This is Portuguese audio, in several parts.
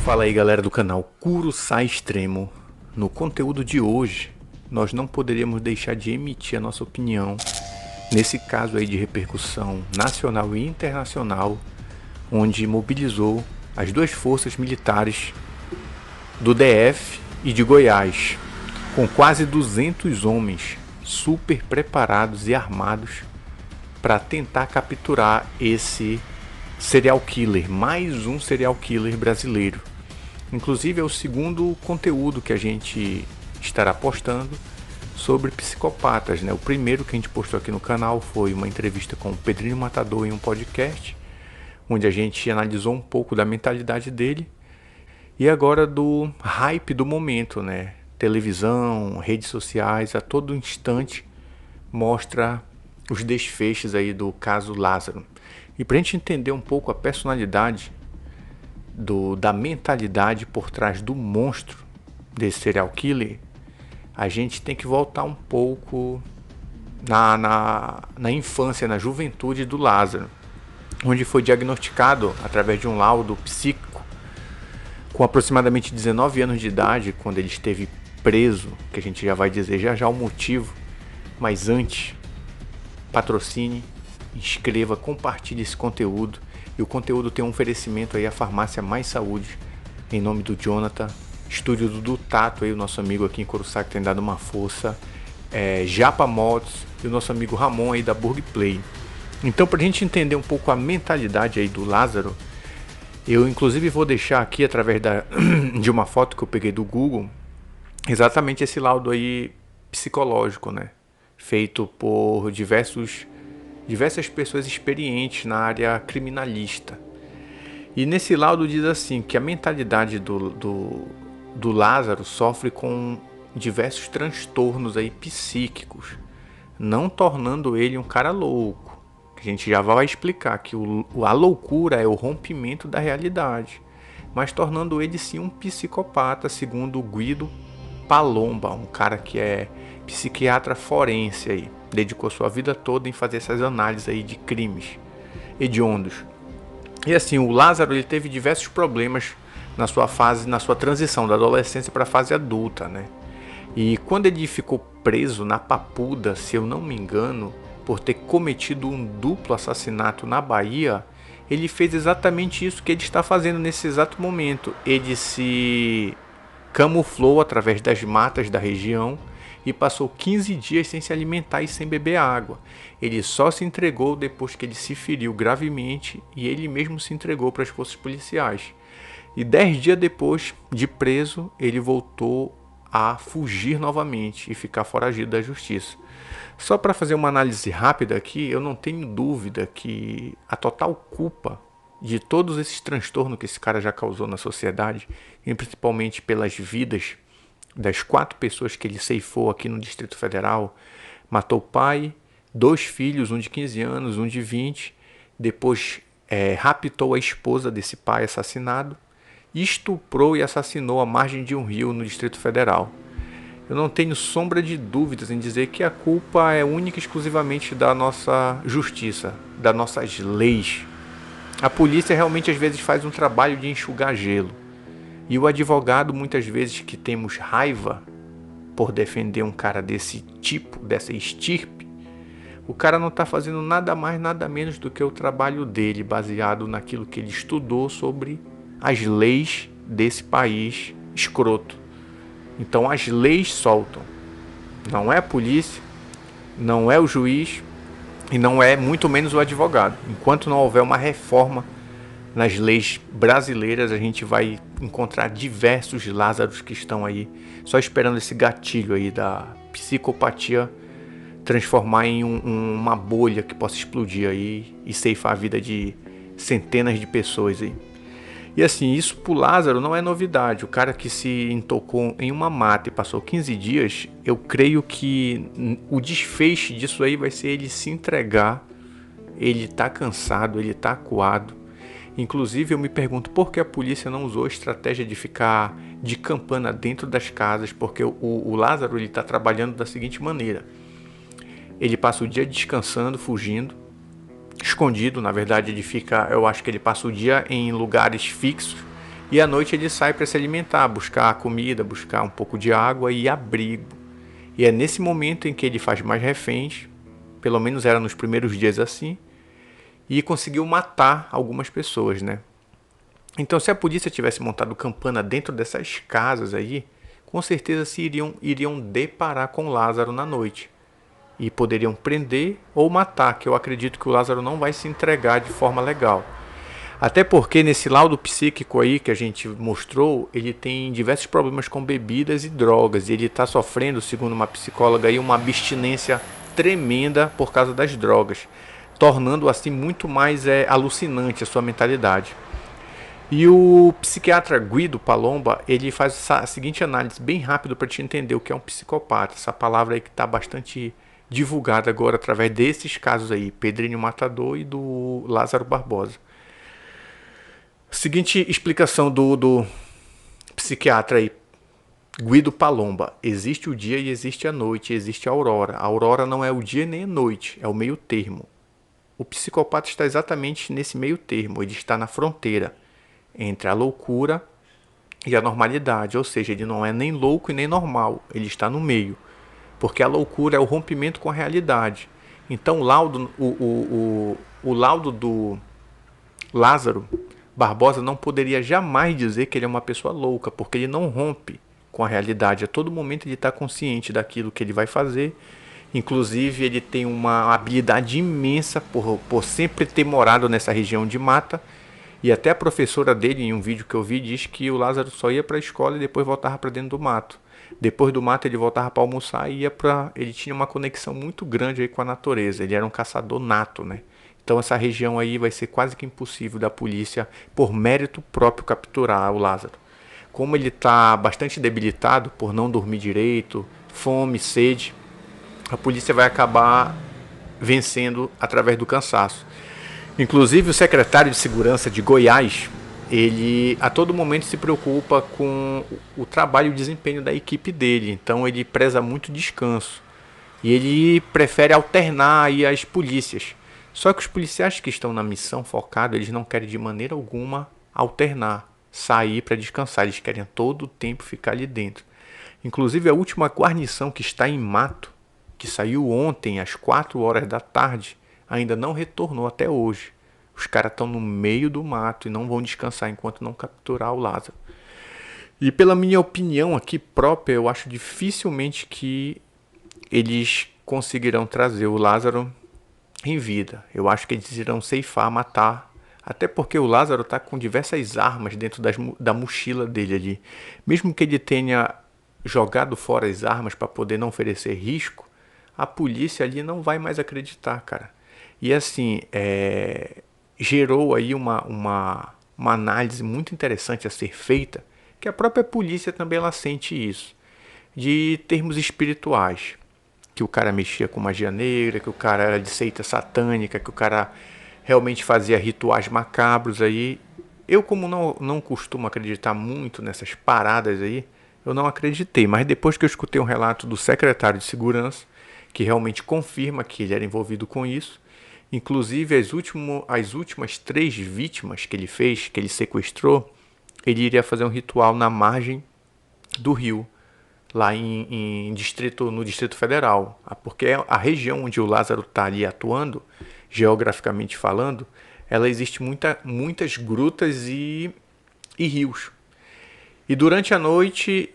Fala aí, galera do canal Curuçá Extremo. No conteúdo de hoje, nós não poderíamos deixar de emitir a nossa opinião nesse caso aí de repercussão nacional e internacional, onde mobilizou as duas forças militares do DF e de Goiás, com quase 200 homens super preparados e armados para tentar capturar esse serial killer, mais um serial killer brasileiro. Inclusive é o segundo conteúdo que a gente estará postando sobre psicopatas, né? O primeiro que a gente postou aqui no canal foi uma entrevista com o Pedrinho Matador em um podcast, onde a gente analisou um pouco da mentalidade dele e agora do hype do momento, né? Televisão, redes sociais, a todo instante mostra os desfechos aí do caso Lázaro. E para a gente entender um pouco a personalidade da mentalidade por trás do monstro desse serial killer, a gente tem que voltar um pouco na infância, na juventude do Lázaro, onde foi diagnosticado através de um laudo psíquico com aproximadamente 19 anos de idade, quando ele esteve preso, que a gente já vai dizer já o motivo, mas antes, patrocine, inscreva, compartilhe esse conteúdo. E o conteúdo tem um oferecimento aí à Farmácia Mais Saúde, em nome do Jonathan, estúdio do Tato, aí, o nosso amigo aqui em Curuçá, que tem dado uma força, Japa Motos e o nosso amigo Ramon aí da Burg Play. Então, para a gente entender um pouco a mentalidade aí do Lázaro, eu inclusive vou deixar aqui, através de uma foto que eu peguei do Google, exatamente esse laudo aí psicológico, né? Feito por diversas pessoas experientes na área criminalista. E nesse laudo diz assim, que a mentalidade do Lázaro sofre com diversos transtornos aí psíquicos, não tornando ele um cara louco. A gente já vai explicar que a loucura é o rompimento da realidade, mas tornando ele sim um psicopata, segundo Guido Palomba, um cara que é psiquiatra forense aí. Dedicou sua vida toda em fazer essas análises aí de crimes hediondos. E assim, o Lázaro ele teve diversos problemas na sua transição da adolescência para a fase adulta, né? E quando ele ficou preso na Papuda, se eu não me engano, por ter cometido um duplo assassinato na Bahia, ele fez exatamente isso que ele está fazendo nesse exato momento. Ele se camuflou através das matas da região e passou 15 dias sem se alimentar e sem beber água. Ele só se entregou depois que ele se feriu gravemente e ele mesmo se entregou para as forças policiais. E 10 dias depois de preso, ele voltou a fugir novamente e ficar foragido da justiça. Só para fazer uma análise rápida aqui, eu não tenho dúvida que a total culpa de todos esses transtornos que esse cara já causou na sociedade, e principalmente pelas vidas das 4 pessoas que ele ceifou aqui no Distrito Federal, matou o pai, 2 filhos, um de 15 anos, um de 20, depois raptou a esposa desse pai assassinado, estuprou e assassinou à margem de um rio no Distrito Federal. Eu não tenho sombra de dúvidas em dizer que a culpa é única e exclusivamente da nossa justiça, das nossas leis. A polícia realmente às vezes faz um trabalho de enxugar gelo. E o advogado, muitas vezes que temos raiva por defender um cara desse tipo, dessa estirpe, o cara não está fazendo nada mais, nada menos do que o trabalho dele, baseado naquilo que ele estudou sobre as leis desse país escroto. Então as leis soltam. Não é a polícia, não é o juiz e não é muito menos o advogado. Enquanto não houver uma reforma nas leis brasileiras, a gente vai encontrar diversos Lázaros que estão aí só esperando esse gatilho aí da psicopatia transformar em uma bolha que possa explodir aí e ceifar a vida de centenas de pessoas aí. E assim, isso pro Lázaro não é novidade. O cara que se intocou em uma mata e passou 15 dias, eu creio que o desfecho disso aí vai ser ele se entregar. Ele tá cansado, ele tá acuado. Inclusive, eu me pergunto por que a polícia não usou a estratégia de ficar de campana dentro das casas, porque o Lázaro ele está trabalhando da seguinte maneira. Ele passa o dia descansando, fugindo, escondido. Na verdade, eu acho que ele passa o dia em lugares fixos E à noite ele sai para se alimentar, buscar comida, buscar um pouco de água e abrigo. E é nesse momento em que ele faz mais reféns, pelo menos era nos primeiros dias assim, e conseguiu matar algumas pessoas, né? Então, se a polícia tivesse montado campana dentro dessas casas aí, com certeza iriam deparar com Lázaro na noite. E poderiam prender ou matar, que eu acredito que o Lázaro não vai se entregar de forma legal. Até porque nesse laudo psíquico aí que a gente mostrou, ele tem diversos problemas com bebidas e drogas. E ele está sofrendo, segundo uma psicóloga, aí, uma abstinência tremenda por causa das drogas, tornando assim muito mais alucinante a sua mentalidade. E o psiquiatra Guido Palomba, ele faz a seguinte análise bem rápido para te entender o que é um psicopata. Essa palavra aí que está bastante divulgada agora através desses casos aí, Pedrinho Matador e do Lázaro Barbosa. Seguinte explicação do psiquiatra aí, Guido Palomba. Existe o dia e existe a noite, existe a aurora. A aurora não é o dia nem a noite, é o meio termo. O psicopata está exatamente nesse meio termo, ele está na fronteira entre a loucura e a normalidade, ou seja, ele não é nem louco e nem normal, ele está no meio, porque a loucura é o rompimento com a realidade. Então o laudo do Lázaro Barbosa não poderia jamais dizer que ele é uma pessoa louca, porque ele não rompe com a realidade. A todo momento ele está consciente daquilo que ele vai fazer. Inclusive ele tem uma habilidade imensa por sempre ter morado nessa região de mata. E até a professora dele, em um vídeo que eu vi, diz que o Lázaro só ia para a escola e depois voltava para dentro do mato. Depois do mato ele voltava para almoçar e ele tinha uma conexão muito grande aí com a natureza. Ele era um caçador nato, né? Então essa região aí vai ser quase que impossível da polícia, por mérito próprio, capturar o Lázaro. Como ele está bastante debilitado por não dormir direito, fome, sede, a polícia vai acabar vencendo através do cansaço. Inclusive o secretário de Segurança de Goiás, ele a todo momento se preocupa com o trabalho e o desempenho da equipe dele. Então ele preza muito descanso. E ele prefere alternar aí as polícias. Só que os policiais que estão na missão focado, eles não querem de maneira alguma alternar, sair para descansar. Eles querem todo o tempo ficar ali dentro. Inclusive a última guarnição que está em mato, que saiu ontem às 4 horas da tarde, ainda não retornou até hoje. Os caras estão no meio do mato e não vão descansar enquanto não capturar o Lázaro. E pela minha opinião aqui própria, eu acho dificilmente que eles conseguirão trazer o Lázaro em vida. Eu acho que eles irão ceifar, matar. Até porque o Lázaro está com diversas armas dentro da mochila dele ali. Mesmo que ele tenha jogado fora as armas para poder não oferecer risco, a polícia ali não vai mais acreditar, cara. E assim, gerou aí uma análise muito interessante a ser feita, que a própria polícia também ela sente isso, de termos espirituais, que o cara mexia com magia negra, que o cara era de seita satânica, que o cara realmente fazia rituais macabros aí. Eu, como não costumo acreditar muito nessas paradas aí, eu não acreditei, mas depois que eu escutei um relato do secretário de segurança, que realmente confirma que ele era envolvido com isso. Inclusive, as últimas 3 vítimas que ele fez, que ele sequestrou, ele iria fazer um ritual na margem do rio, lá no Distrito Federal. Porque a região onde o Lázaro está ali atuando, geograficamente falando, ela existe muitas grutas e rios. E durante a noite,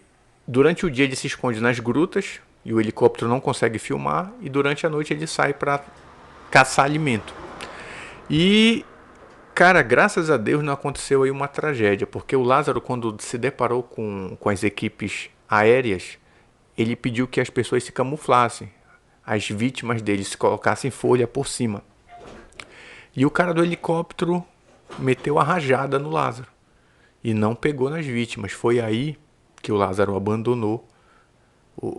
durante o dia ele se esconde nas grutas, e o helicóptero não consegue filmar, e durante a noite ele sai para caçar alimento. E, cara, graças a Deus não aconteceu aí uma tragédia, porque o Lázaro, quando se deparou com as equipes aéreas, ele pediu que as pessoas se camuflassem, as vítimas dele se colocassem folha por cima. E o cara do helicóptero meteu a rajada no Lázaro e não pegou nas vítimas. Foi aí que o Lázaro abandonou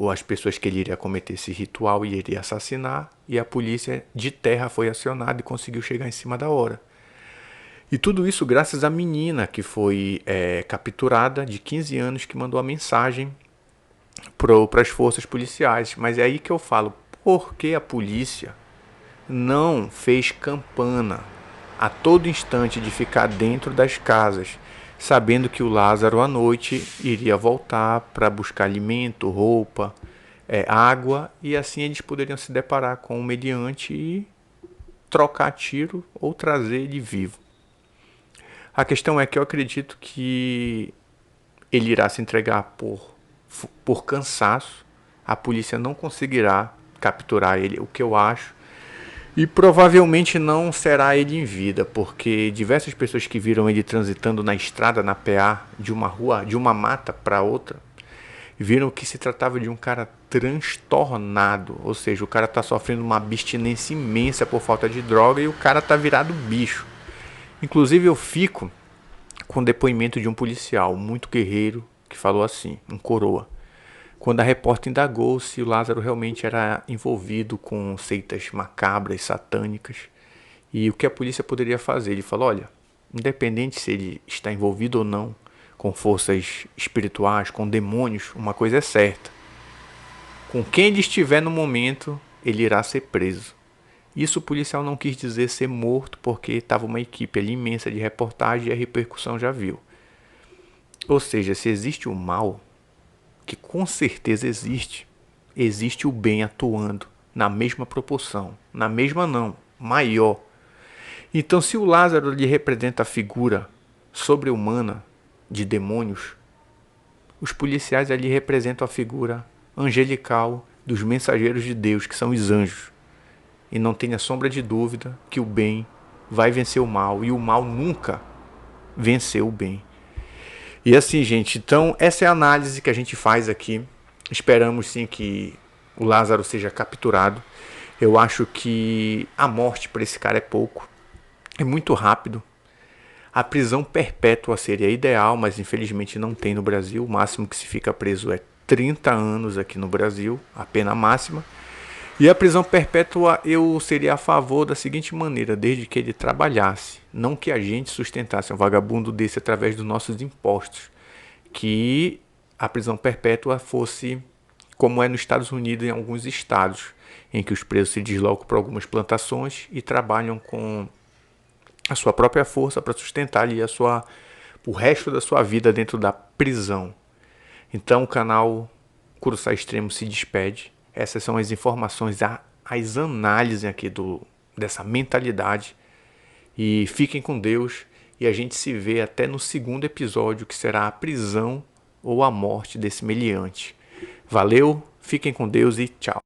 as pessoas que ele iria cometer esse ritual e iria assassinar, e a polícia de terra foi acionada e conseguiu chegar em cima da hora. E tudo isso graças à menina que foi capturada, de 15 anos, que mandou a mensagem para as forças policiais. Mas é aí que eu falo, por que a polícia não fez campana a todo instante de ficar dentro das casas, sabendo que o Lázaro à noite iria voltar para buscar alimento, roupa, água, e assim eles poderiam se deparar com o meliante e trocar tiro ou trazer ele vivo. A questão é que eu acredito que ele irá se entregar por cansaço, a polícia não conseguirá capturar ele, o que eu acho, e provavelmente não será ele em vida, porque diversas pessoas que viram ele transitando na estrada, na PA, de uma rua, de uma mata para outra, viram que se tratava de um cara transtornado, ou seja, o cara está sofrendo uma abstinência imensa por falta de droga e o cara está virado bicho. Inclusive eu fico com o depoimento de um policial muito guerreiro que falou assim, um coroa, quando a repórter indagou se o Lázaro realmente era envolvido com seitas macabras, satânicas, e o que a polícia poderia fazer. Ele falou, olha, independente se ele está envolvido ou não com forças espirituais, com demônios, uma coisa é certa. Com quem ele estiver no momento, ele irá ser preso. Isso o policial não quis dizer ser morto, porque estava uma equipe ali imensa de reportagem e a repercussão já viu. Ou seja, se existe o mal, que com certeza existe, existe o bem atuando na mesma proporção, na mesma não, maior. Então, se o Lázaro lhe representa a figura sobre-humana de demônios, os policiais ali representam a figura angelical dos mensageiros de Deus, que são os anjos. E não tenha sombra de dúvida que o bem vai vencer o mal, e o mal nunca venceu o bem. E assim, gente, então essa é a análise que a gente faz aqui. Esperamos sim que o Lázaro seja capturado. Eu acho que a morte para esse cara é pouco, é muito rápido. A prisão perpétua seria ideal, mas infelizmente não tem no Brasil. O máximo que se fica preso é 30 anos aqui no Brasil, a pena máxima. E a prisão perpétua eu seria a favor da seguinte maneira, desde que ele trabalhasse, não que a gente sustentasse um vagabundo desse através dos nossos impostos, que a prisão perpétua fosse como é nos Estados Unidos e em alguns estados, em que os presos se deslocam para algumas plantações e trabalham com a sua própria força para sustentar ali o resto da sua vida dentro da prisão. Então o canal Curuçá Extremo se despede. Essas são as informações, as análises aqui dessa mentalidade. E fiquem com Deus. E a gente se vê até no segundo episódio, que será a prisão ou a morte desse meliante. Valeu, fiquem com Deus e tchau.